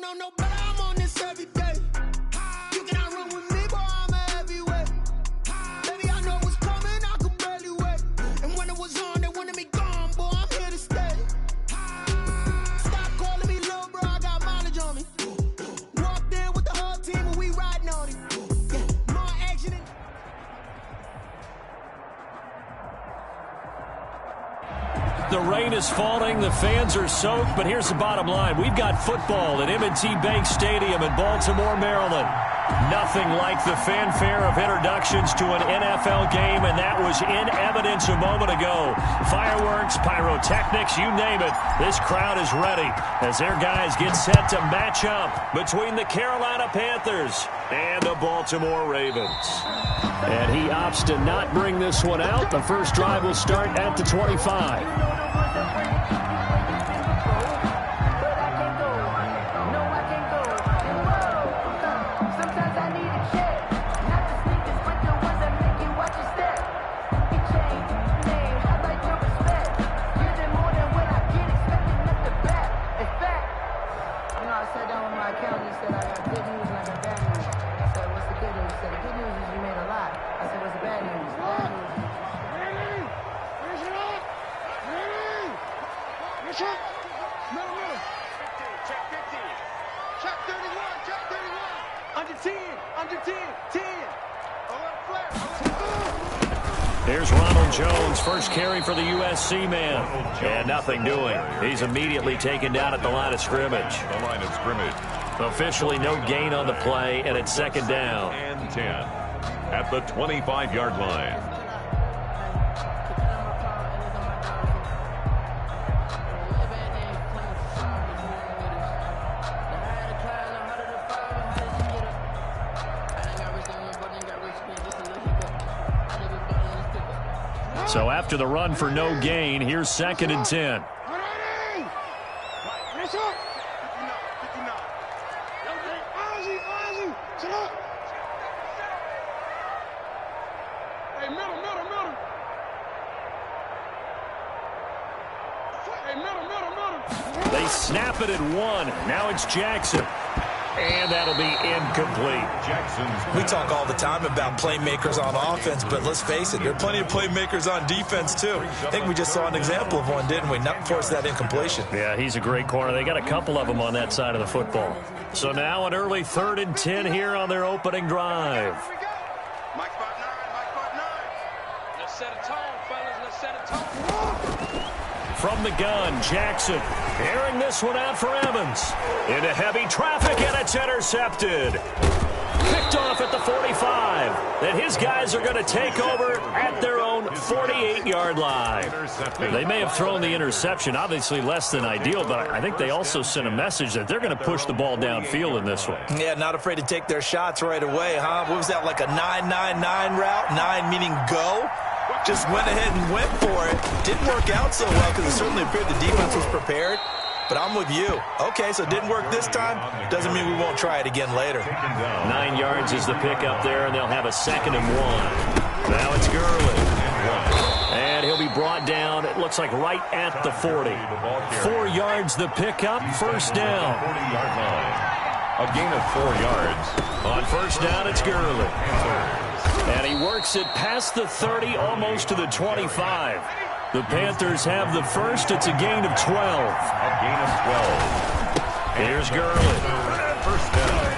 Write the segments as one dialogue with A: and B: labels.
A: don't know no better, I'm on this every day. You cannot run with me, boy, I'm a heavyweight. Baby, I know what's coming, I could barely wait. And when it was on, they wanted me gone, boy, I'm here to stay. Stop calling me little bro, I got mileage on me. Walked in with the whole team and we riding on it. Yeah, more action than...
B: The rain is falling, the fans are soaked, but here's the bottom line. We've got football at M&T Bank Stadium in Baltimore, Maryland. Nothing like the fanfare of introductions to an NFL game, and that was in evidence a moment ago. Fireworks, pyrotechnics, you name it. This crowd is ready as their guys get set to match up between the Carolina Panthers and the Baltimore Ravens. And he opts to not bring this one out. The first drive will start at the 25. Here's Ronald Jones, first carry for the USC man. And nothing doing. He's immediately taken down at the line of scrimmage. Officially no gain on the play, and it's second down.
C: And 10 at the 25-yard line.
B: So after the run for no gain, here's second and 10. They snap it at one. Now it's Jackson. And that'll be incomplete.
D: We talk all the time about playmakers on offense, but let's face it, there are plenty of playmakers on defense, too. I think we just saw an example of one, didn't we? Not force that incompletion.
B: Yeah, he's a great corner. They got a couple of them on that side of the football. So now an early 3rd and 10 here on their opening drive.
E: Mike spot 9, Mike spot 9. Let's set a tone, fellas. Let's set a tone.
B: From the gun, Jackson airing this one out for Evans. Into heavy traffic, and it's intercepted. Picked off at the 45. Then his guys are going to take over at their own 48-yard line. They may have thrown the interception, obviously less than ideal, but I think they also sent a message that they're going to push the ball downfield in this one.
D: Yeah, not afraid to take their shots right away, huh? What was that, like a 9-9-9 route? 9 meaning go? Just went ahead and went for it. Didn't work out so well because it certainly appeared the defense was prepared. But I'm with you. Okay, so it didn't work this time. Doesn't mean we won't try it again later.
B: 9 yards is the pickup there, and they'll have a 2nd and 1. Now it's Gurley. And he'll be brought down, it looks like right at the 40. 4 yards the pickup, first down.
C: A gain of 4 yards.
B: On first down, it's Gurley. And he works it past the 30, almost to the 25. The Panthers have the first. It's a gain of 12.
C: A gain of 12.
B: Here's Gurley.
C: First down.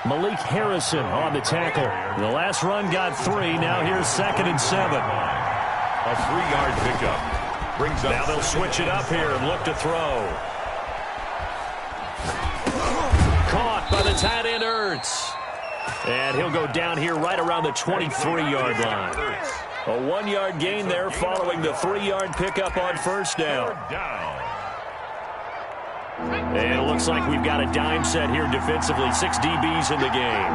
B: Malik Harrison on the tackle. The last run got 3. Now here's 2nd and 7.
C: A 3-yard pickup. Brings up.
B: Now they'll switch it up here and look to throw. Caught by the tight end Ertz. And he'll go down here right around the 23-yard line. A 1-yard gain there following the 3-yard pickup on first down. And it looks like we've got a dime set here defensively. 6 DBs in the game.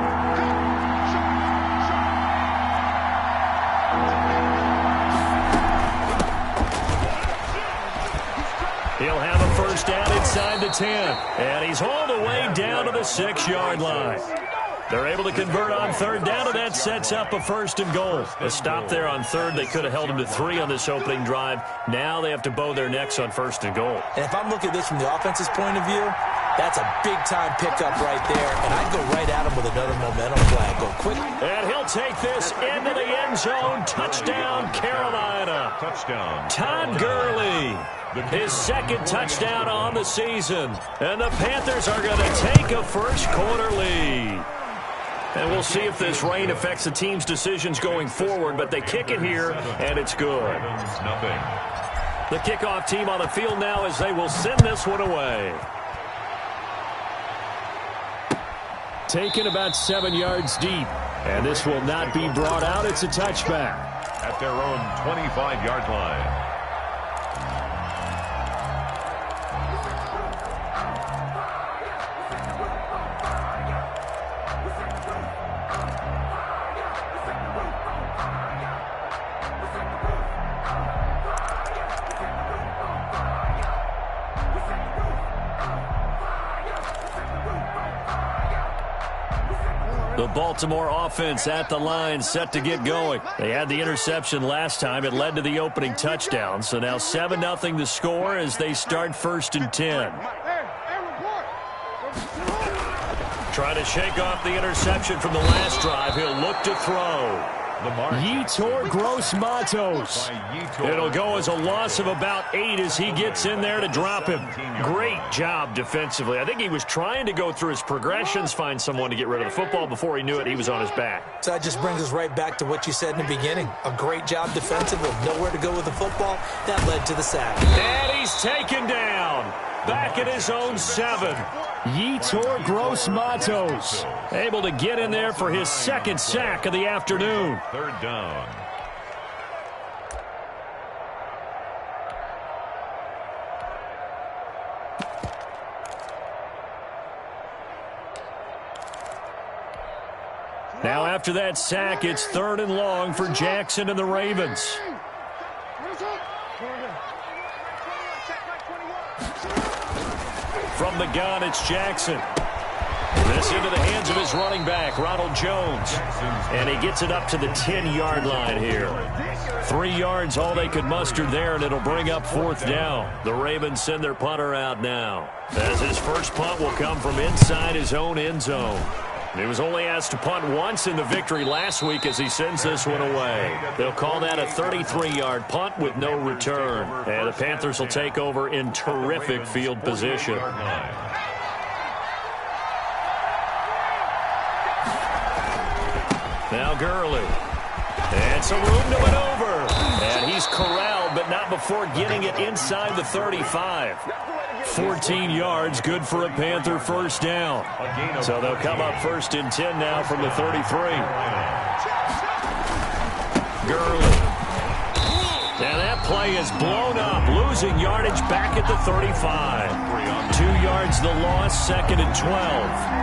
B: He'll have a first down inside the 10. And he's hauled away down to the 6-yard line. They're able to convert on third down, and that sets up a 1st and goal. A stop there on third. They could have held him to 3 on this opening drive. Now they have to bow their necks on 1st and goal.
D: And if I'm looking at this from the offense's point of view, That's a big-time pickup right there, and I'd go right at him with another momentum flag. Go quick.
B: And he'll take this into the end zone. Touchdown, Carolina.
C: Touchdown.
B: Todd Gurley, his second touchdown on the season. And the Panthers are going to take a first-quarter lead. And we'll see if this rain affects the team's decisions going forward, but they kick it here, and it's good.
C: Nothing.
B: The kickoff team on the field now as they will send this one away. Taken about 7 yards deep, and this will not be brought out. It's a touchback.
C: At their own 25-yard line.
B: The Baltimore offense at the line, set to get going. They had the interception last time. It led to the opening touchdown. So now 7-0 the score as they start 1st and 10. Trying to shake off the interception from the last drive. He'll look to throw. Yetur Gross-Matos. It'll go as a loss of about 8 as he gets in there to drop him. Great job defensively. I think he was trying to go through his progressions, find someone to get rid of the football. Before he knew it, he was on his back.
D: So that just brings us right back to what you said in the beginning. A great job defensively, nowhere to go with the football. That led to the sack.
B: And he's taken down. Back at his own 7. Yetur Gross-Matos able to get in there for his second sack of the afternoon.
C: 3rd down.
B: Now after that sack, it's 3rd and long for Jackson and the Ravens. From the gun, it's Jackson. This into the hands of his running back, Ronald Jones. And he gets it up to the 10-yard line here. 3 yards, all they could muster there, and it'll bring up 4th down. The Ravens send their punter out now, as his first punt will come from inside his own end zone. He was only asked to punt once in the victory last week as he sends this one away. They'll call that a 33-yard punt with no return. And the Panthers will take over in terrific field position. Now Gurley. And some room to maneuver. And he's corralled, but not before getting it inside the 35. 14 yards, good for a Panther first down. So they'll come up 1st and 10 now from the 33. Gurley. And that play is blown up, losing yardage back at the 35. 2 yards the loss, 2nd and 12.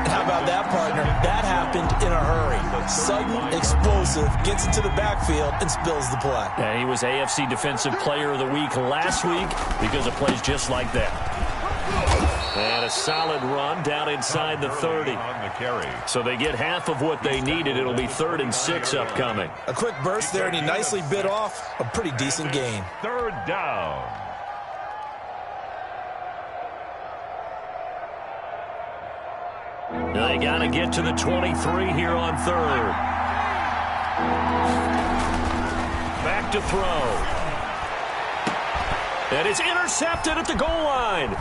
D: How about that, partner? That happened in a hurry. Sudden, explosive, gets into the backfield, and spills the play.
B: And he was AFC Defensive Player of the Week last week because of plays just like that. And a solid run down inside the 30. So they get half of what they needed. It'll be 3rd and 6 upcoming.
D: A quick burst there, and he nicely bit off a pretty decent gain.
C: 3rd down.
B: Now they got to get to the 23 here on 3rd. Back to throw. And it's intercepted at the goal line.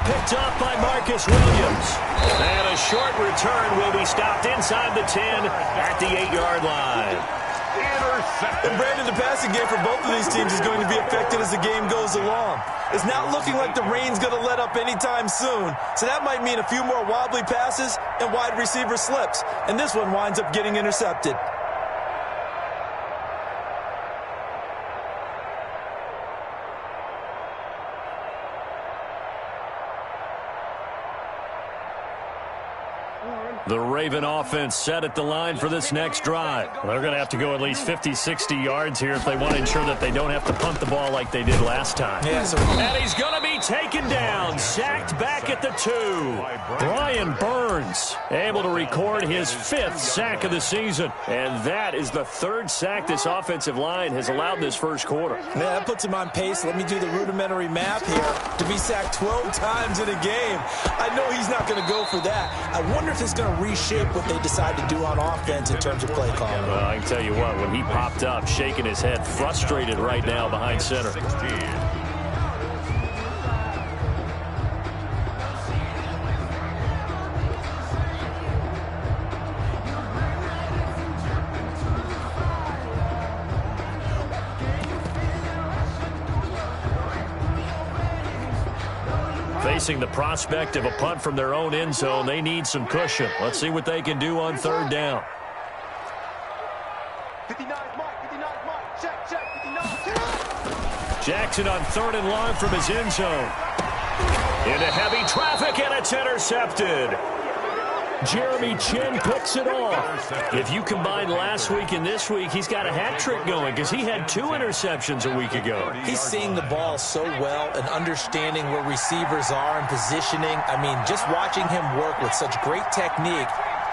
B: Picked up by Marcus Williams. And a short return will be stopped inside the 10 at the 8-yard line.
D: And Brandon, the passing game for both of these teams is going to be affected as the game goes along. It's not looking like the rain's going to let up anytime soon, so that might mean a few more wobbly passes and wide receiver slips. And this one winds up getting intercepted.
B: The Raven offense set at the line for this next drive. Well, they're going to have to go at least 50, 60 yards here if they want to ensure that they don't have to punt the ball like they did last time.
D: Yeah,
B: and he's going to be taken down, sacked back at the 2. Brian Burns able to record his 5th sack of the season. And that is the 3rd sack this offensive line has allowed this first quarter.
D: Yeah, that puts him on pace. Let me do the rudimentary math here. To be sacked 12 times in a game, I know he's not going to go for that. I wonder if it's going to reshape what they decide to do on offense in terms of play calling.
B: Well, I can tell you what, when he popped up, shaking his head, frustrated right now behind center. Facing the prospect of a punt from their own end zone, they need some cushion. Let's see what they can do on 3rd down.
E: 59 mark, 59 mark, check, 59.
B: Jackson on 3rd and long from his end zone. Into heavy traffic, and it's intercepted. Jeremy Chin picks it off. If you combine last week and this week, he's got a hat trick going because he had 2 interceptions a week ago.
D: He's seeing the ball so well and understanding where receivers are and positioning. I mean, just watching him work with such great technique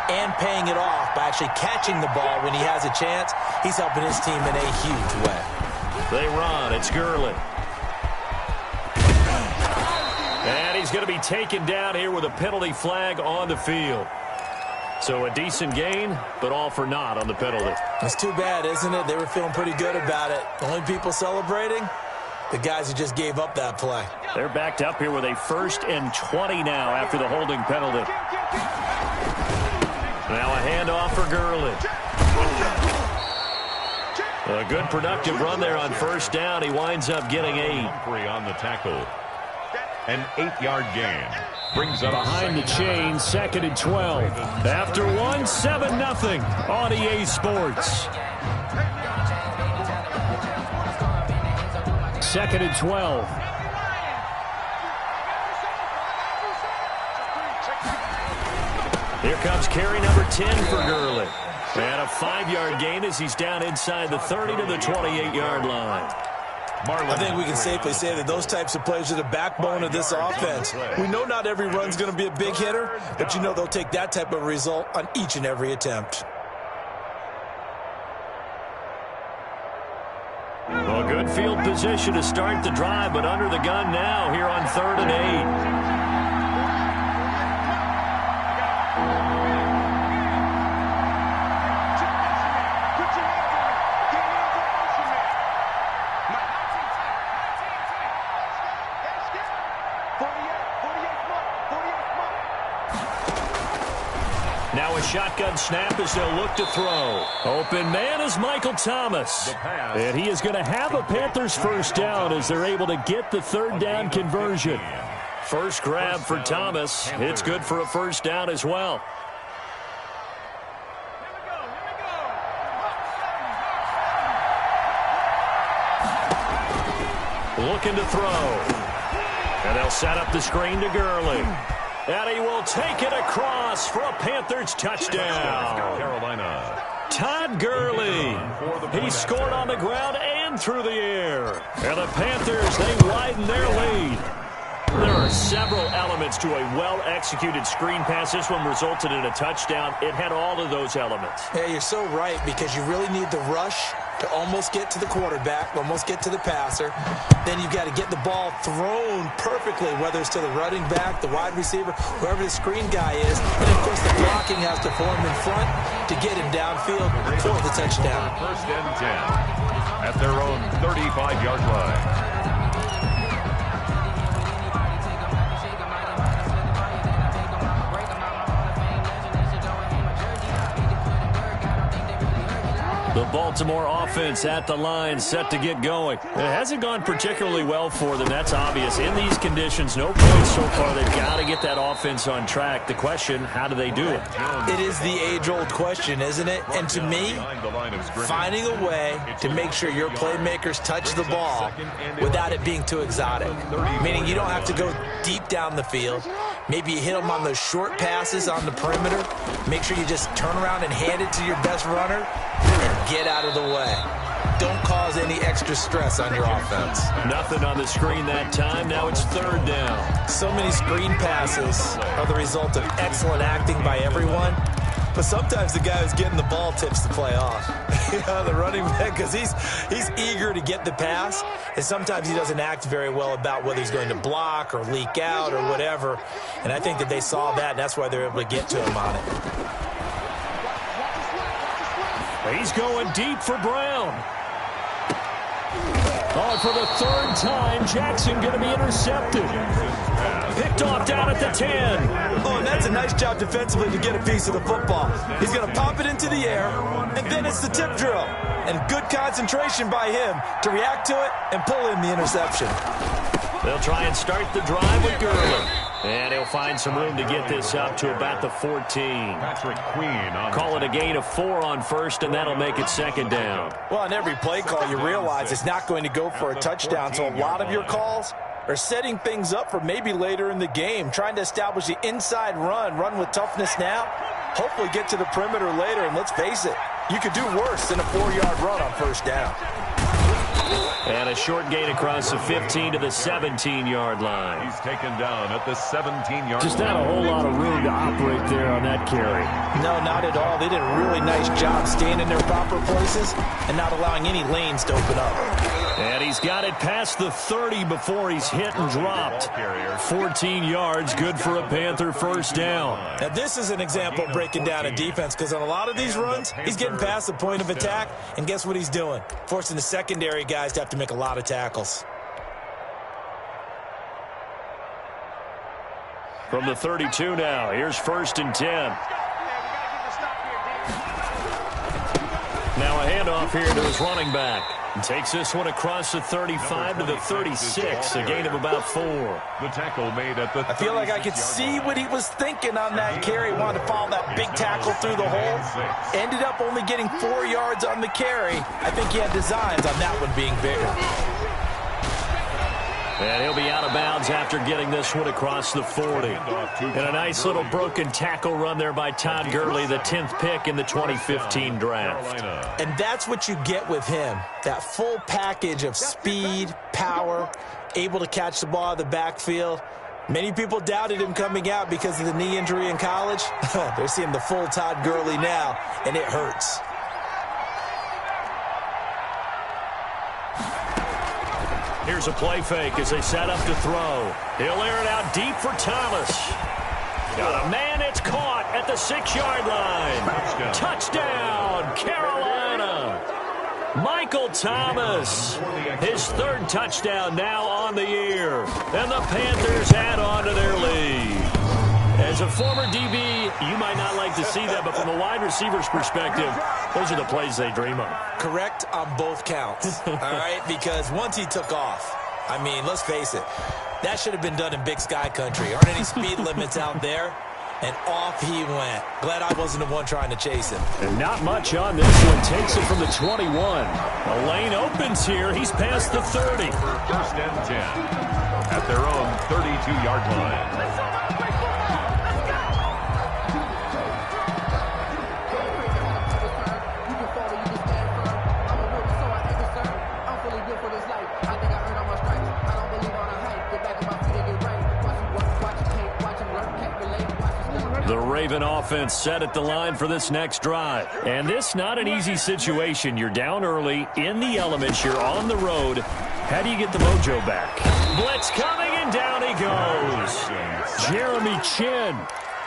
D: and paying it off by actually catching the ball when he has a chance, he's helping his team in a huge way.
B: They run. It's Gurley. And he's going to be taken down here with a penalty flag on the field. So a decent gain, but all for naught on the penalty.
D: It's too bad, isn't it? They were feeling pretty good about it. The only people celebrating, the guys who just gave up that play.
B: They're backed up here with a 1st and 20 now after the holding penalty. Now a handoff for Gurley. A good productive run there on 1st down. He winds up getting 8.
C: Humphrey on the tackle. An 8-yard gain. Brings up
B: behind the chain, 2nd and 12. After 1, 7-0 on EA Sports. 2nd and 12. Here comes carry number 10 for Gurley. And a 5-yard gain as he's down inside the 30 to the 28-yard line.
D: I think we can safely say that those types of plays are the backbone of this offense. We know not every run's going to be a big hitter, but you know they'll take that type of result on each and every attempt.
B: Well, good field position to start the drive, but under the gun now here on 3rd and 8. Now a shotgun snap as they'll look to throw. Open man is Michael Thomas. And he is going to have a Panthers 1st down as they're able to get the 3rd down conversion. First grab for Thomas. It's good for a 1st down as well. Looking to throw. And they'll set up the screen to Gurley. And he will take it across for a Panthers touchdown.
C: Carolina.
B: Todd Gurley. He scored on the ground and through the air. And the Panthers, they widen their lead. There are several elements to a well-executed screen pass. This one resulted in a touchdown. It had all of those elements.
D: Yeah, you're so right, because you really need the rush to almost get to the quarterback, almost get to the passer. Then you've got to get the ball thrown perfectly, whether it's to the running back, the wide receiver, whoever the screen guy is. And, of course, the blocking has to form in front to get him downfield for the touchdown.
C: 1st and 10 at their own 35-yard line.
B: The Baltimore offense at the line, set to get going. It hasn't gone particularly well for them. That's obvious. In these conditions, no points so far. They've got to get that offense on track. The question, how do they do it?
D: It is the age-old question, isn't it? And to me, finding a way to make sure your playmakers touch the ball without it being too exotic. Meaning you don't have to go deep down the field. Maybe you hit them on those short passes on the perimeter. Make sure you just turn around and hand it to your best runner and get out of the way. Don't cause any extra stress on your offense.
B: Nothing on the screen that time. Now it's third down.
D: So many screen passes are the result of excellent acting by everyone. But sometimes the guy who's getting the ball tips the play off. The running back, because he's eager to get the pass, and sometimes he doesn't act very well about whether he's going to block or leak out or whatever. And I think that they saw that, and that's why they're able to get to him on it.
B: He's going deep for Brown. Oh, for the third time, Jackson going to be intercepted. Picked off down at the 10.
D: Oh, and that's a nice job defensively to get a piece of the football. He's going to pop it into the air, and then it's the tip drill. And good concentration by him to react to it and pull in the interception.
B: They'll try and start the drive with Gurley. And he'll find some room to get this up to about the 14. Call it a gain of 4 on first, and that'll make it second down.
D: Well, on every play call, you realize it's not going to go for a touchdown, so a lot of your calls are setting things up for maybe later in the game, trying to establish the inside run with toughness now, hopefully get to the perimeter later, and let's face it, you could do worse than a 4-yard run on first down.
B: And a short gain across the 15 to the 17-yard line.
C: He's taken down at the 17-yard line.
B: Just not a whole lot of room to operate there on that carry.
D: No, not at all. They did a really nice job staying in their proper places and not allowing any lanes to open up.
B: And he's got it past the 30 before he's hit and dropped. 14 yards, good for a Panther first down.
D: Now, this is an example of breaking down a defense, because on a lot of these runs, he's getting past the point of attack, and guess what he's doing? Forcing the secondary guys to have to make a lot of tackles.
B: From the 32 now, here's first and 10. Now a handoff here to his running back. And takes this one across the 35 to the 36, a gain of about 4.
C: The tackle made at the
D: I feel like I could see what he was thinking on that carry. Wanted to follow that big tackle through the hole. Ended up only getting 4 yards on the carry. I think he had designs on that one being bigger.
B: And he'll be out of bounds after getting this one across the 40. And a nice little broken tackle run there by Todd Gurley, the 10th pick in the 2015 draft.
D: And that's what you get with him, that full package of speed, power, able to catch the ball out of the backfield. Many people doubted him coming out because of the knee injury in college. They're seeing the full Todd Gurley now, and it hurts.
B: Here's a play fake as they set up to throw. He'll air it out deep for Thomas. Got a man, it's caught at the 6-yard line. Touchdown, Carolina. Michael Thomas, his third touchdown now on the year. And the Panthers add on to their lead. As a former DB, you might not like to see that, but from a wide receiver's perspective, those are the plays they dream of.
D: Correct on both counts, all right? Because once he took off, I mean, let's face it, that should have been done in Big Sky country. Aren't any speed limits out there? And off he went. Glad I wasn't the one trying to chase him.
B: And not much on this one. Takes it from the 21. The lane opens here. He's past the 30.
C: First and 10 at their own 32-yard line.
B: The Raven offense set at the line for this next drive. And this not an easy situation. You're down early, in the elements, you're on the road. How do you get the mojo back? Blitz coming, and down he goes. Jeremy Chin.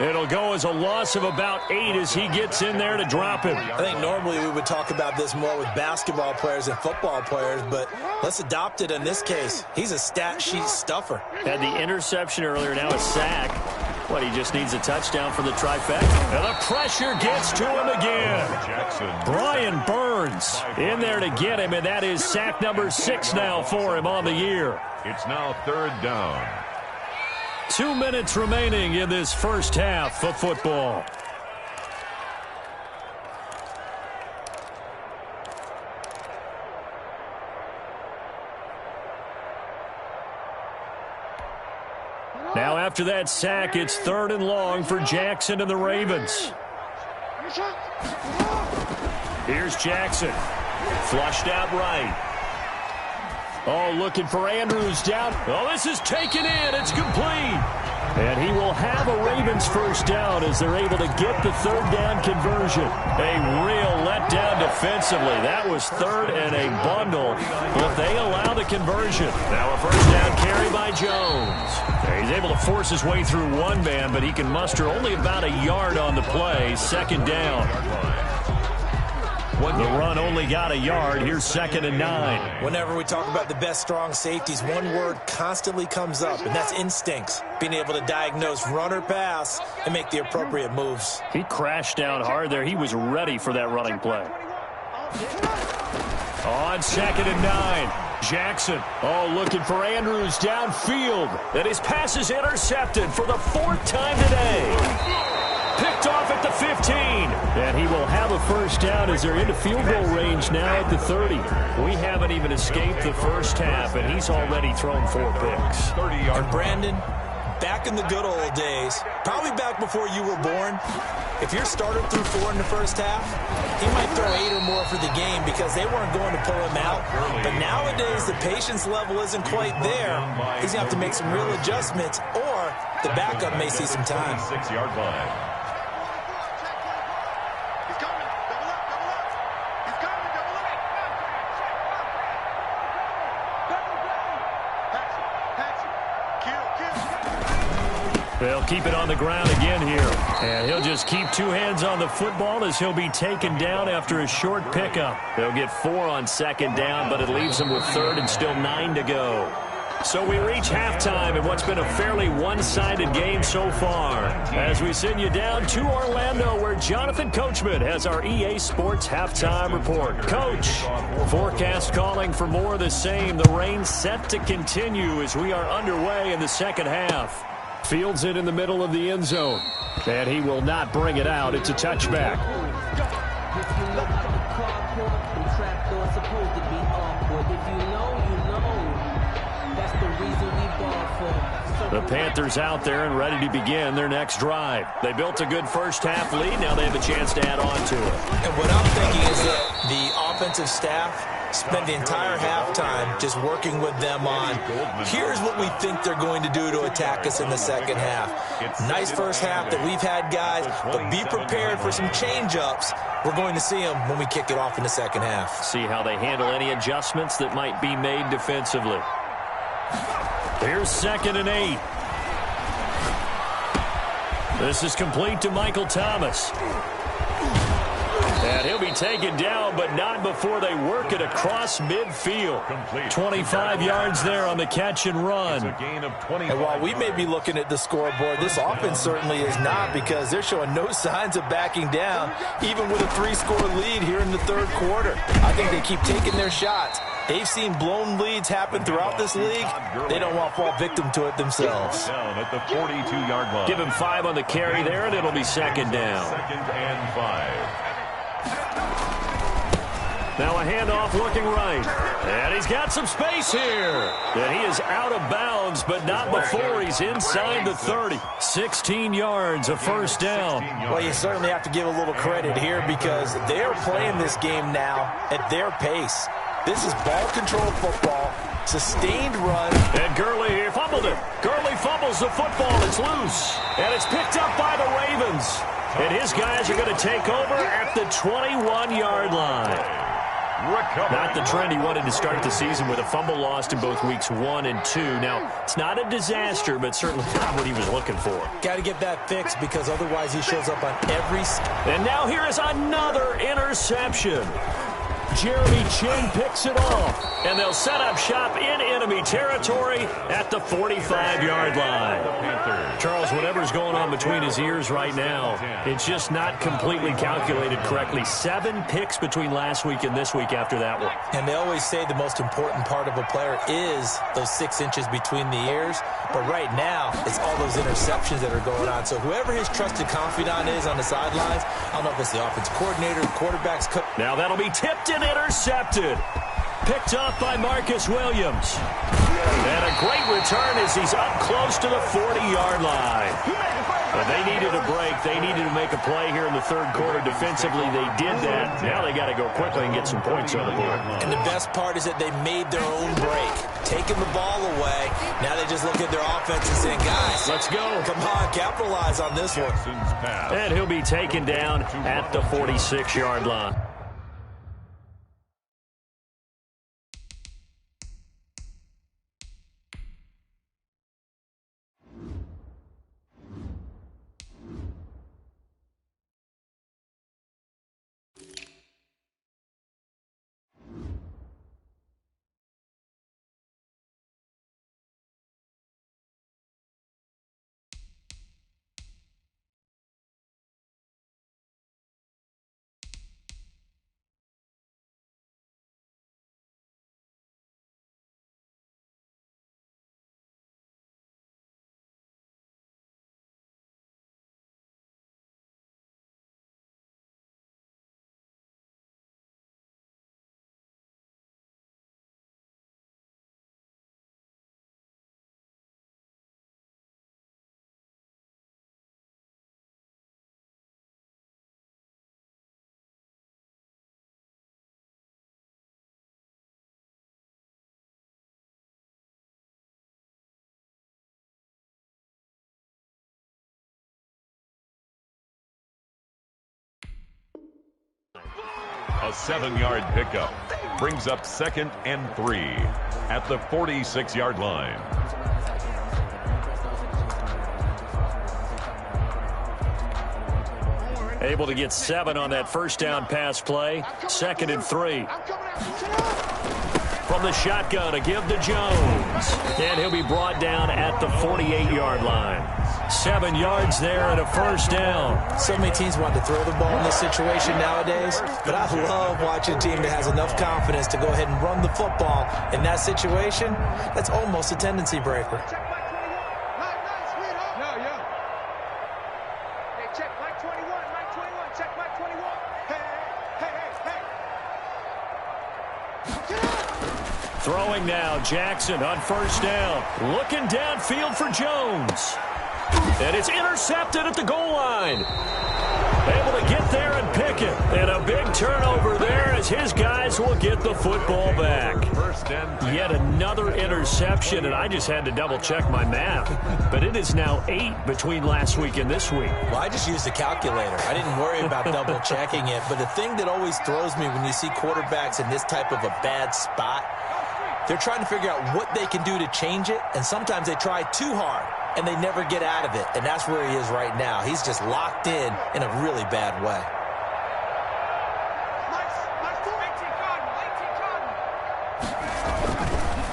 B: It'll go as a loss of about 8 as he gets in there to drop him.
D: I think normally we would talk about this more with basketball players and football players, but let's adopt it in this case. He's a stat sheet stuffer.
B: Had the interception earlier, now a sack. What, he just needs a touchdown for the trifecta. And the pressure gets to him again.
C: Jackson.
B: Brian Burns in there to get him, and that is sack number 6 now for him on the year.
C: It's now third down.
B: 2 minutes remaining in this first half of football. Now after after that sack, it's 3rd and long for Jackson and the Ravens. Here's Jackson. Flushed out right. Oh, looking for Andrews down. Oh, this is taken in. It's complete. And he will have a Ravens first down as they're able to get the 3rd down conversion. A real letdown defensively. That was 3rd and a bundle, but they allow the conversion. Now a first down carry by Jones. He's able to force his way through one man, but he can muster only about a yard on the play. 2nd down. The run only got a yard. Here's 2nd and 9.
D: Whenever we talk about the best strong safeties, one word constantly comes up, and that's instincts. Being able to diagnose run or pass and make the appropriate moves.
B: He crashed down hard there. He was ready for that running play. On 2nd and 9. Jackson, looking for Andrews downfield. And his pass is intercepted for the 4th time today. Picked off at the 15. And he will have a first down as they're into field goal range now at the 30. We haven't even escaped the first half, and he's already thrown 4 picks.
D: And Brandon, back in the good old days, probably back before you were born, if your starter threw 4 in the first half, he might throw 8 or more for the game because they weren't going to pull him out. But nowadays, the patience level isn't quite there. He's going to have to make some real adjustments, or the backup may see some time.
C: 6-yard line.
B: They'll keep it on the ground again here. And he'll just keep 2 hands on the football as he'll be taken down after a short pickup. They'll get 4 on 2nd down, but it leaves them with 3rd and still 9 to go. So we reach halftime in what's been a fairly one-sided game so far. As we send you down to Orlando, where Jonathan Coachman has our EA Sports Halftime Report. Coach, forecast calling for more of the same. The rain set to continue as we are underway in the second half. Fields it in the middle of the end zone. And he will not bring it out. It's a touchback. The Panthers out there and ready to begin their next drive. They built a good first half lead. Now they have a chance to add on to it.
D: And what I'm thinking is that the offensive staff spent the entire halftime just working with them on, here's what we think they're going to do to attack us in the second half. Nice first half that we've had, guys, but be prepared for some change-ups. We're going to see them when we kick it off in the second half.
B: See how they handle any adjustments that might be made defensively. Here's 2nd and 8. This is complete to Michael Thomas. And he'll be taken down, but not before they work it across midfield. 25 yards there on the catch and run.
D: And while we may be looking at the scoreboard, this offense certainly is not, because they're showing no signs of backing down, even with a 3-score lead here in the third quarter. I think they keep taking their shots. They've seen blown leads happen throughout this league. They don't want to fall victim to it themselves.
C: Down at the 42-yard line.
B: Give him 5 on the carry there, and it'll be 2nd down.
C: 2nd and 5.
B: Now a handoff looking right. And he's got some space here. And he is out of bounds, but not before he's inside the 30. 16 yards, a first down.
D: Well, you certainly have to give a little credit here, because they're playing this game now at their pace. This is ball control football, sustained run.
B: And Gurley here fumbled it. Gurley fumbles the football. It's loose. And it's picked up by the Ravens. And his guys are going to take over at the 21-yard line. Not the trend he wanted to start the season, with a fumble lost in both weeks 1 and 2. Now, it's not a disaster, but certainly not what he was looking for.
D: Got to get that fixed, because otherwise he shows up on every...
B: And now here is another interception. Jeremy Chin picks it off, and they'll set up shop in enemy territory at the 45-yard line. Charles, whatever's going on between his ears right now, it's just not completely calculated correctly. 7 picks between last week and this week after that one.
D: And they always say the most important part of a player is those 6 inches between the ears. But right now, it's all those interceptions that are going on. So whoever his trusted confidant is on the sidelines, I don't know if it's the offensive coordinator, the quarterback's coach.
B: Now that'll be tipped and intercepted. Picked off by Marcus Williams. And a great return as he's up close to the 40-yard line. But they needed a break. They needed to make a play here in the third quarter. Defensively, they did that. Now they got to go quickly and get some points on the board.
D: And the best part is that they made their own break, taking the ball away. Now they just look at their offense and saying, guys,
B: let's go.
D: Come on, capitalize on this one.
B: And he'll be taken down at the 46-yard line.
C: A 7-yard pickup brings up 2nd and 3 at the 46-yard line.
B: Able to get 7 on that first down pass play. 2nd and 3. From the shotgun, a give to Jones. And he'll be brought down at the 48-yard line. 7 yards there and a first down.
D: So many teams want to throw the ball in this situation nowadays, but I love watching a team that has enough confidence to go ahead and run the football. In that situation, that's almost a tendency breaker.
B: Throwing now, Jackson on first down. Looking downfield for Jones. And it's intercepted at the goal line. Able to get there and pick it. And a big turnover there as his guys will get the football back. Yet another interception, and I just had to double-check my math. But it is now 8 between last week and this week.
D: Well, I just used a calculator. I didn't worry about double-checking it. But the thing that always throws me when you see quarterbacks in this type of a bad spot, they're trying to figure out what they can do to change it, and sometimes they try too hard, and they never get out of it, and that's where he is right now. He's just locked in a really bad way.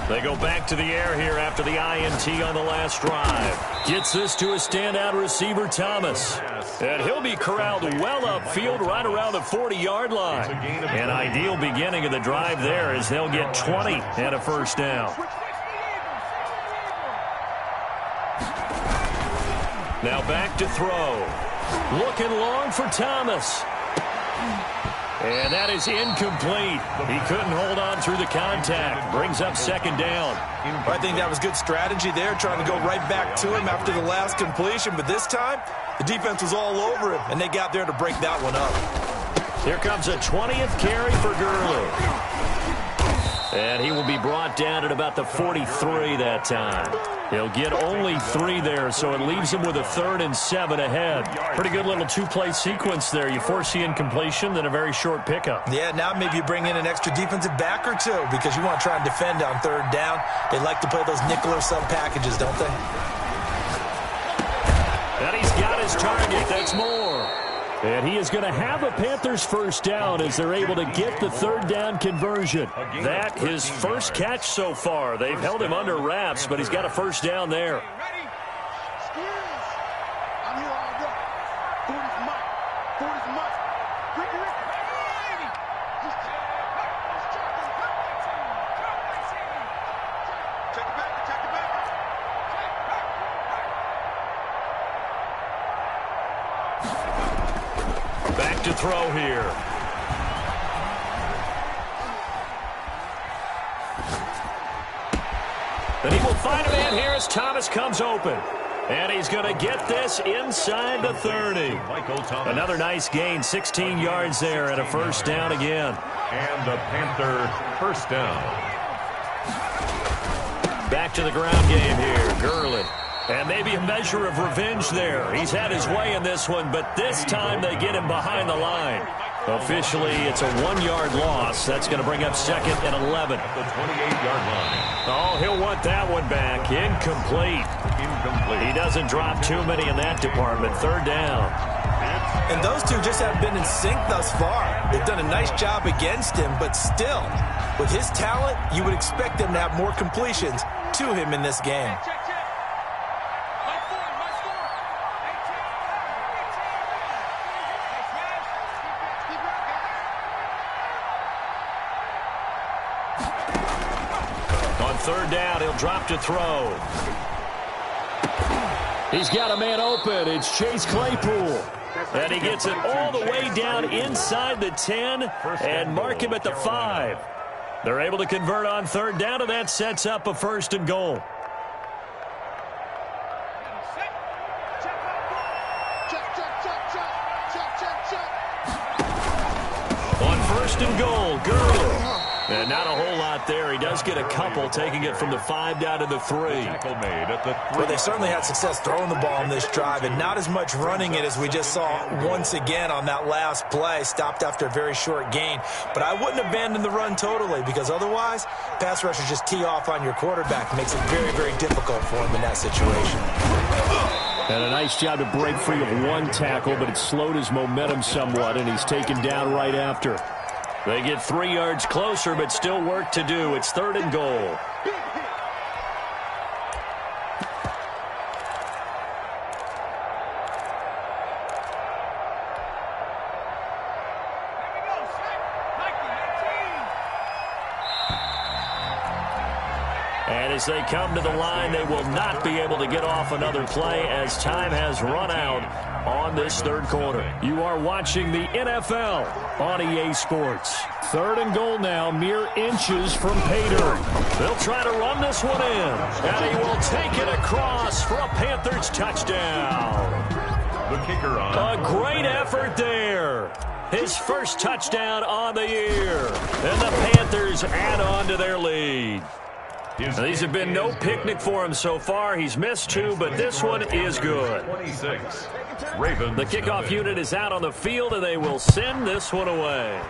B: They go back to the air here after the INT on the last drive. Gets this to a standout receiver, Thomas. And he'll be corralled well upfield right around the 40-yard line. An ideal beginning of the drive there as they'll get 20 and a first down. Now back to throw. Looking long for Thomas. And that is incomplete. He couldn't hold on through the contact. Brings up second down.
D: I think that was good strategy there, trying to go right back to him after the last completion. But this time, the defense was all over him, and they got there to break that one up.
B: Here comes a 20th carry for Gurley. And he will be brought down at about the 43 that time. He'll get only 3 there, so it leaves him with a 3rd and 7 ahead. Pretty good little 2-play sequence there. You force the incompletion, then a very short pickup.
D: Yeah, now maybe you bring in an extra defensive back or two because you want to try and defend on 3rd down. They like to play those nickel or sub packages, don't they?
B: And he's got his target. That's more. And he is going to have a Panthers first down as they're able to get the 3rd down conversion. That his first catch so far. They've held him under wraps, but he's got a first down there. Back to throw here. And he will find a man here as Thomas comes open. And he's going to get this inside the 30. Another nice gain, 16 yards there and a first down again.
C: And the Panther first down.
B: Back to the ground game here, Gurley. And maybe a measure of revenge there. He's had his way in this one, but this time they get him behind the line. Officially, it's a 1-yard loss. That's going to bring up second and 11.
C: At the 28-yard line.
B: Oh, he'll want that one back. Incomplete. He doesn't drop too many in that department. Third down.
D: And those two just have been in sync thus far. They've done a nice job against him, but still, with his talent, you would expect him to have more completions to him in this game.
B: On third down, he'll drop to throw. He's got a man open. It's Chase Claypool. And he gets it all the way down inside the 10 and mark him at the 5. They're able to convert on third down, and that sets up a first and goal. On first and goal, Gurley. And not a whole lot there. He does get a couple, taking it from the 5 down to the 3.
C: Tackle made at the 3.
D: Well, they certainly had success throwing the ball on this drive, and not as much running it as we just saw once again on that last play. Stopped after a very short gain. But I wouldn't abandon the run totally, because otherwise, pass rushers just tee off on your quarterback. It makes it very, very difficult for him in that situation.
B: And a nice job to break free of one tackle, but it slowed his momentum somewhat, and he's taken down right after. They get 3 yards closer, but still work to do. It's third and goal. And as they come to the line, they will not be able to get off another play as time has run out on this third quarter. You are watching the NFL on EA Sports. Third and goal now, mere inches from pay dirt. They'll try to run this one in, and he will take it across for a Panthers touchdown.
C: The kicker on.
B: A great effort there. His first touchdown on the year. And the Panthers add on to their lead. Now, these have been no picnic for him so far. He's missed 2, but this one is good.
C: 26. Ravens.
B: The kickoff unit is out on the field, and they will send this one away.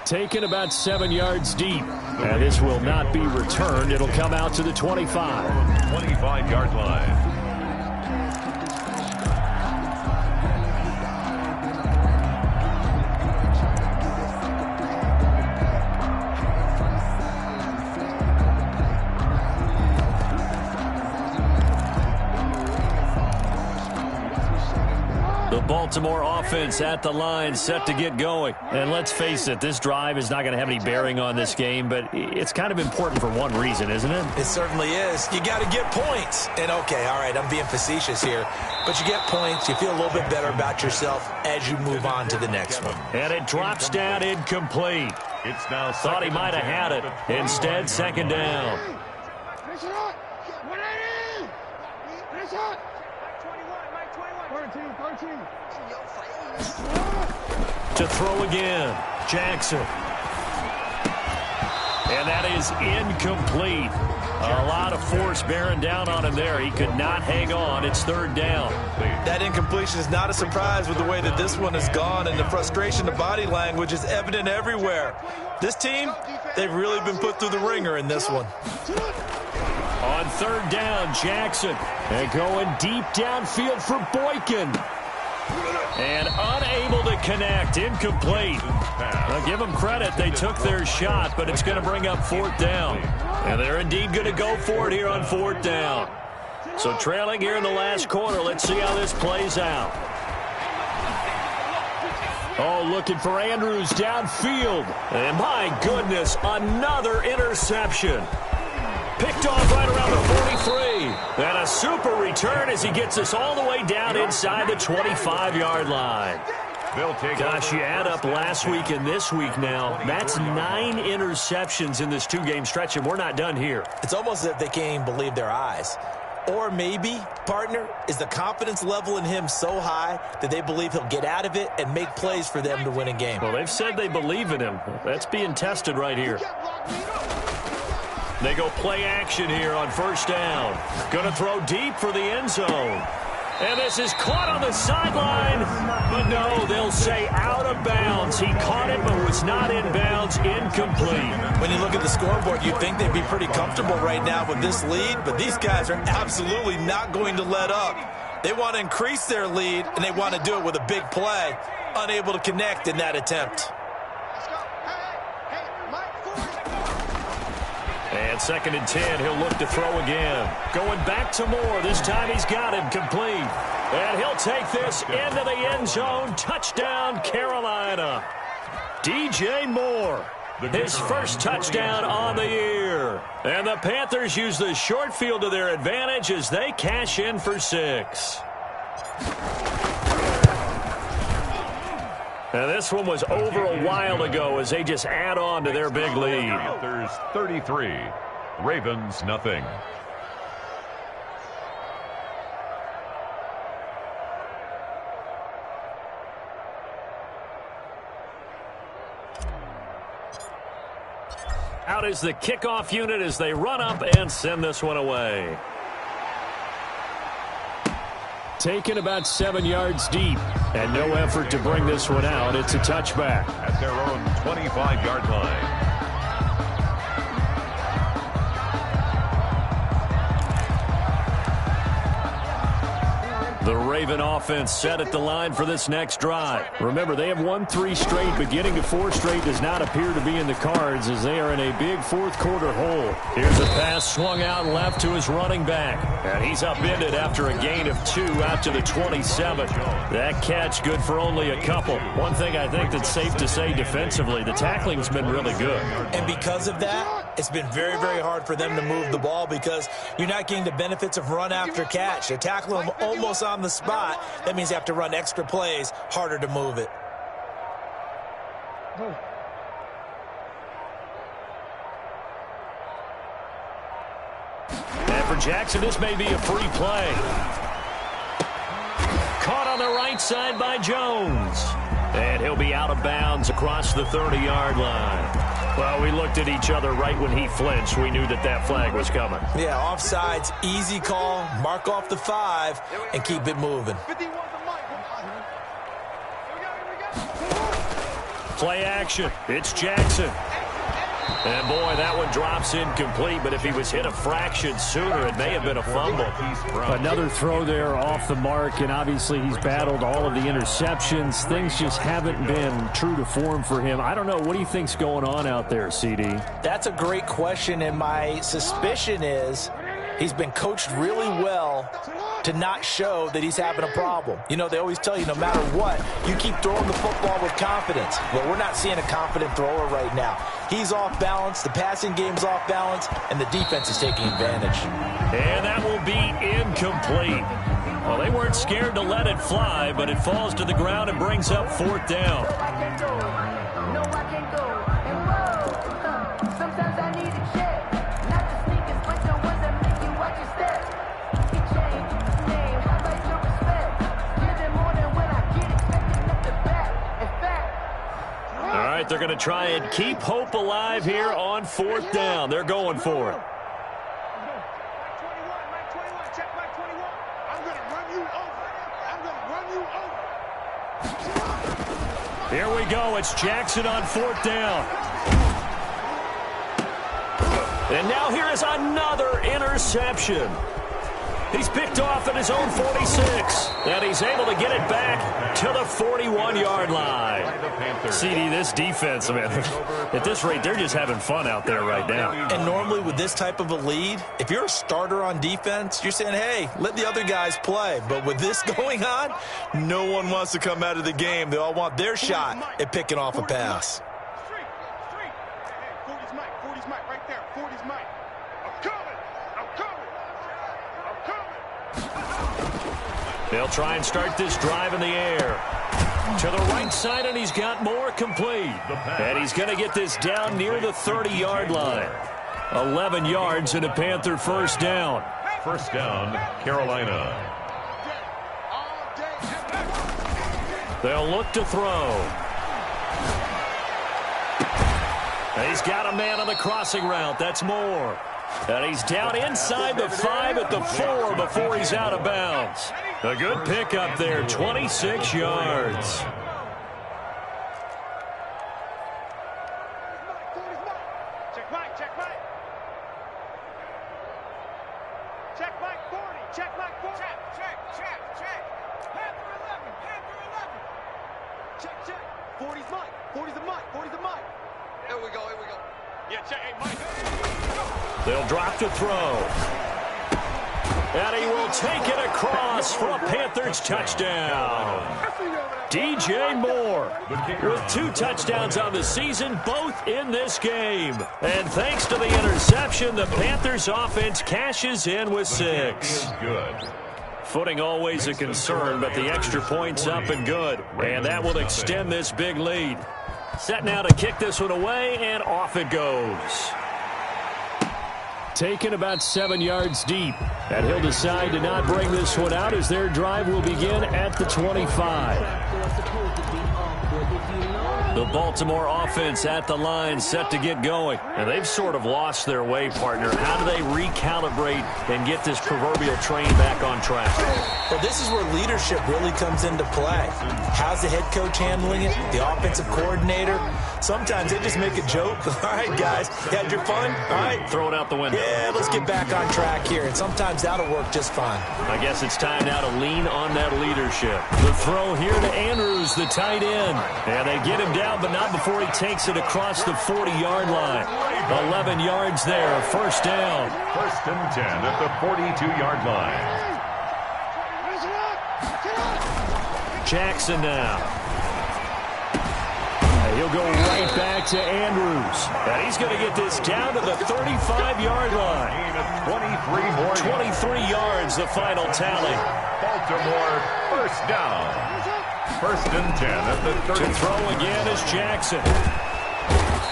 B: Taken about 7 yards deep. And this will not be returned. It'll come out to the 25.
C: 25-yard line.
B: Baltimore offense at the line, set to get going. And let's face it, this drive is not going to have any bearing on this game, but it's kind of important for one reason, isn't it?
D: It certainly is. You got to get points. And, okay, all right, I'm being facetious here. But you get points, you feel a little bit better about yourself as you move on to the next one.
B: And it drops down incomplete.
C: It's now
B: thought he might have had it. Instead, second down. To throw again, Jackson. And that is incomplete. A lot of force bearing down on him there. He could not hang on. It's third down.
D: That incompletion is not a surprise with the way that this one has gone, and the frustration, the body language is evident everywhere. This team, they've really been put through the ringer in this one.
B: On third down, Jackson. And going deep downfield for Boykin. And unable to connect. Incomplete. Now, give them credit. They took their shot, but it's going to bring up fourth down. And they're indeed going to go for it here on fourth down. So trailing here in the last quarter. Let's see how this plays out. Oh, looking for Andrews downfield. And my goodness, another interception. Picked off right around the 43. And a super return as he gets us all the way down inside the 25-yard line.
C: They'll take
B: Gosh, you add up last week and this week now. That's 9 interceptions in this 2-game stretch, and we're not done here.
D: It's almost as if they can't even believe their eyes. Or maybe, partner, is the confidence level in him so high that they believe he'll get out of it and make plays for them to win a game.
B: Well, they've said they believe in him. That's being tested right here. They go play action here on first down. Going to throw deep for the end zone. And this is caught on the sideline. But no, they'll say out of bounds. He caught it but was not in bounds. Incomplete.
D: When you look at the scoreboard, you'd think they'd be pretty comfortable right now with this lead. But these guys are absolutely not going to let up. They want to increase their lead, and they want to do it with a big play. Unable to connect in that attempt.
B: And 2nd and 10, he'll look to throw again. Going back to Moore. This time he's got him complete. And he'll take this into the end zone. Touchdown, Carolina. DJ Moore, his first touchdown on the year. And the Panthers use the short field to their advantage as they cash in for 6. And this one was over a while ago as they just add on to their big lead.
C: Panthers 33, Ravens nothing.
B: Out is the kickoff unit as they run up and send this one away. Taken about 7 yards deep, and no effort to bring this one out. It's a touchback.
C: At their own 25-yard line.
B: The Raven offense set at the line for this next drive. Remember, they have won 3 straight, but getting to 4 straight does not appear to be in the cards as they are in a big fourth-quarter hole. Here's a pass swung out left to his running back, and he's upended after a gain of 2 out to the 27. That catch good for only a couple. One thing I think that's safe to say defensively, the tackling's been really good.
D: And because of that, it's been very, very hard for them to move the ball because you're not getting the benefits of run after catch. They're tackling them almost on the spot. That means you have to run extra plays, harder to move it.
B: And for Jackson, this may be a free play. Caught on the right side by Jones. And he'll be out of bounds across the 30-yard line. Well, we looked at each other right when he flinched. We knew that that flag was coming.
D: Yeah, offsides, easy call, mark off the 5, and keep it moving.
B: Play action. It's Jackson. And, boy, that one drops incomplete, but if he was hit a fraction sooner, it may have been a fumble. Another throw there off the mark, and obviously he's battled all of the interceptions. Things just haven't been true to form for him. I don't know. What do you think's going on out there, CD?
D: That's a great question, and my suspicion is he's been coached really well to not show that he's having a problem. You know, they always tell you no matter what, you keep throwing the football with confidence. Well, we're not seeing a confident thrower right now. He's off balance, the passing game's off balance, and the defense is taking advantage.
B: And that will be incomplete. Well, they weren't scared to let it fly, but it falls to the ground and brings up 4th down. They're going to try and keep hope alive here on 4th down. They're going for it. Here we go. It's Jackson on 4th down. And now here is another interception. He's picked off at his own 46. And he's able to get it back to the 41-yard line. CD, this defense, man, at this rate, they're just having fun out there right now.
D: And normally with this type of a lead, if you're a starter on defense, you're saying, hey, let the other guys play. But with this going on, no one wants to come out of the game. They all want their shot at picking off a pass.
B: They'll try and start this drive in the air. To the right side, and he's got more complete. And he's going to get this down near the 30-yard line. 11 yards and a Panther first down.
C: First down, Carolina.
B: They'll look to throw. And he's got a man on the crossing route. That's Moore. And he's down inside the 5 at the 4 before he's out of bounds. A good pickup there, 26 yards.
E: Check Mike. Check Mike 40. Check Mike 40. Check. Panther 11. Check. 40's Mike. 40's the Mike. Here we go. Yeah, check. Hey, Mike.
B: They'll drop to throw. And he will take it across for a Panthers touchdown. DJ Moore with 2 touchdowns on the season, both in this game. And thanks to the interception, the Panthers offense cashes in with 6.
C: Good.
B: Footing always a concern, but the extra point's up and good. And that will extend this big lead. Set now to kick this one away, and off it goes. Taken about 7 yards deep. And he'll decide to not bring this one out as their drive will begin at the 25. The Baltimore offense at the line set to get going. And they've sort of lost their way, partner. How do they recalibrate and get this proverbial train back on track?
D: Well, this is where leadership really comes into play. How's the head coach handling it? The offensive coordinator? Sometimes they just make a joke. All right, guys, you had your fun? All right.
B: Throw it out the window.
D: Yeah, let's get back on track here. And sometimes that'll work just fine.
B: I guess it's time now to lean on that leadership. The throw here to Andrews, the tight end. And they get him down, but not before he takes it across the 40-yard line. 11 yards there, first down.
C: First and 10 at the 42-yard line.
B: Jackson now. And he'll go right back to Andrews. And he's going to get this down to the 35-yard line. 23 yards, the final tally.
C: Baltimore, first down. First and 10 at the 30.
B: To throw again is Jackson.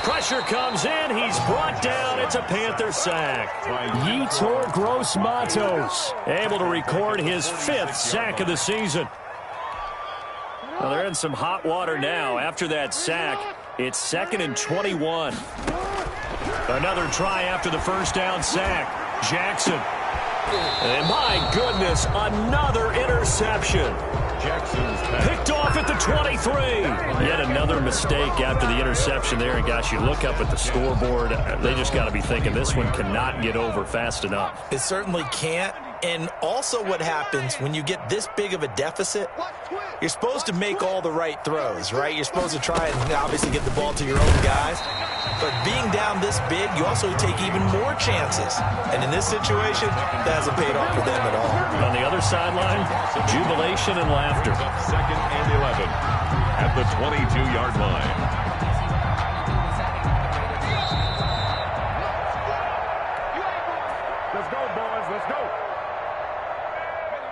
B: Pressure comes in. He's brought down. It's a Panther sack. Yetur Gross-Matos able to record his 5th sack of the season. Well, they're in some hot water now. After that sack, it's 2nd and 21. Another try after the first down sack. Jackson. And my goodness, another interception.
C: Jackson's
B: picked off at the 23. Yet another mistake after the interception there. And gosh, you look up at the scoreboard, they just got to be thinking this one cannot get over fast enough.
D: It certainly can't. And also what happens when you get this big of a deficit, you're supposed to make all the right throws, right? You're supposed to try and obviously get the ball to your own guys. But being down this big, you also take even more chances. And in this situation, that hasn't paid off for them at all.
B: On the other sideline, jubilation and laughter.
C: 2nd and 11 at the 22-yard line. Let's go, boys. Let's go.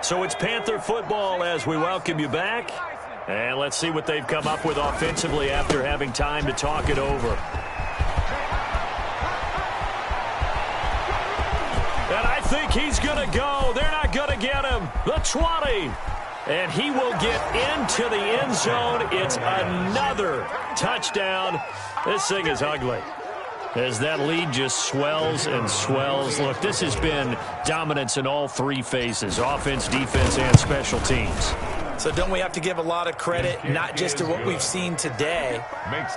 B: So it's Panther football as we welcome you back. And let's see what they've come up with offensively after having time to talk it over. And I think he's going to go. They're not going to get him. The 20. And he will get into the end zone. It's another touchdown. This thing is ugly. As that lead just swells and swells. Look, this has been dominance in all 3 phases, offense, defense, and special teams.
D: So don't we have to give a lot of credit, not just to what we've seen today,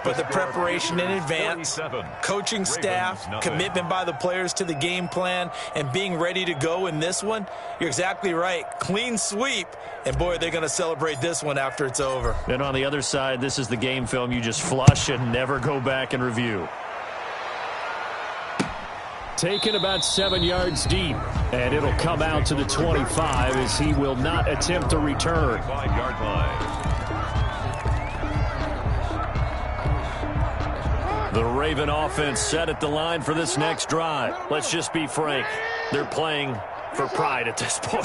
D: but the preparation in advance, coaching staff, commitment by the players to the game plan, and being ready to go in this one? You're exactly right. Clean sweep. And, boy, they're going to celebrate this one after it's over.
B: And on the other side, this is the game film you just flush and never go back and review. Taken about 7 yards deep, and it'll come out to the 25 as he will not attempt a return.
C: 5-yard line.
B: The Raven offense set at the line for this next drive. Let's just be frank. They're playing for pride at this point.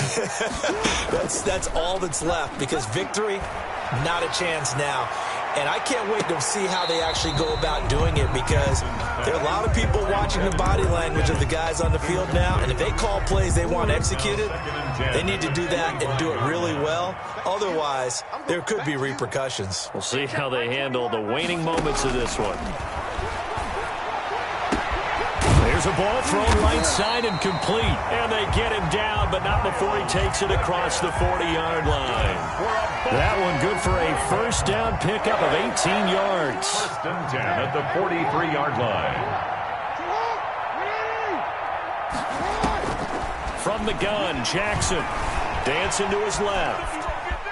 D: That's all that's left, because victory, not a chance now. And I can't wait to see how they actually go about doing it, because there are a lot of people watching the body language of the guys on the field now, and if they call plays they want executed, they need to do that and do it really well. Otherwise, there could be repercussions.
B: We'll see how they handle the waning moments of this one. There's a ball thrown right side and complete. And they get him down, but not before he takes it across the 40-yard line. That one good for a first down pickup of 18 yards.
C: First and 10 at the 43-yard line.
B: From the gun, Jackson dancing to his left.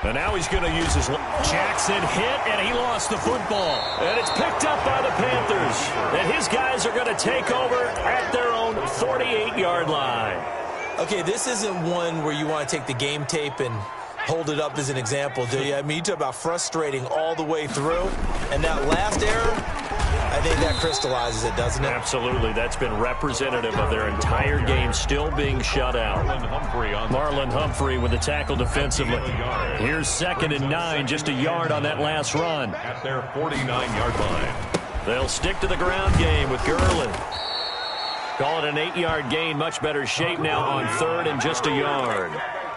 B: And now he's going to use his Jackson hit, and he lost the football. And it's picked up by the Panthers. And his guys are going to take over at their own 48-yard line.
D: Okay, this isn't one where you want to take the game tape and hold it up as an example, do you? I mean, you talk about frustrating all the way through. And that last error, I think that crystallizes it, doesn't it?
B: Absolutely. That's been representative of their entire game still being shut out. Marlon Humphrey with the tackle defensively. Here's 2nd and 9, just a yard on that last run.
C: At their 49-yard line.
B: They'll stick to the ground game with Gurley. Call it an 8-yard gain. Much better shape now on 3rd and just a yard.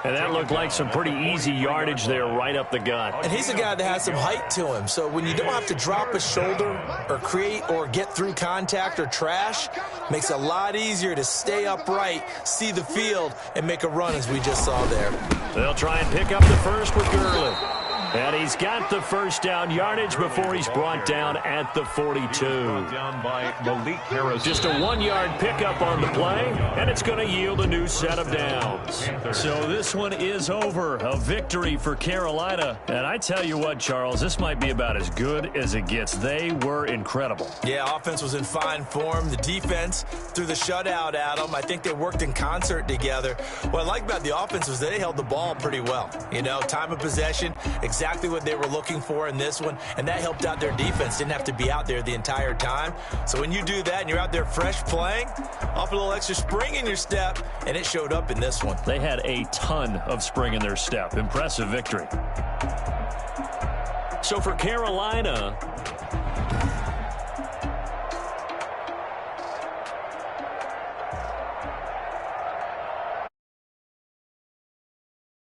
B: And that looked like some pretty easy yardage there right up the gut.
D: And he's a guy that has some height to him. So when you don't have to drop a shoulder or create or get through contact or trash, makes it a lot easier to stay upright, see the field, and make a run as we just saw there.
B: They'll try and pick up the first with Gurley. And he's got the first down yardage before he's brought down at the 42.
C: Down by Malik Harris.
B: Just a 1-yard pickup on the play, and it's going to yield a new set of downs. So this one is over. A victory for Carolina. And I tell you what, Charles, this might be about as good as it gets. They were incredible.
D: Yeah, offense was in fine form. The defense threw the shutout at them. I think they worked in concert together. What I like about the offense was they held the ball pretty well. You know, time of possession, exactly what they were looking for in this one, and that helped out their defense. Didn't have to be out there the entire time. So when you do that and you're out there fresh playing, off a little extra spring in your step, and it showed up in this one.
B: They had a ton of spring in their step. Impressive victory. So for Carolina,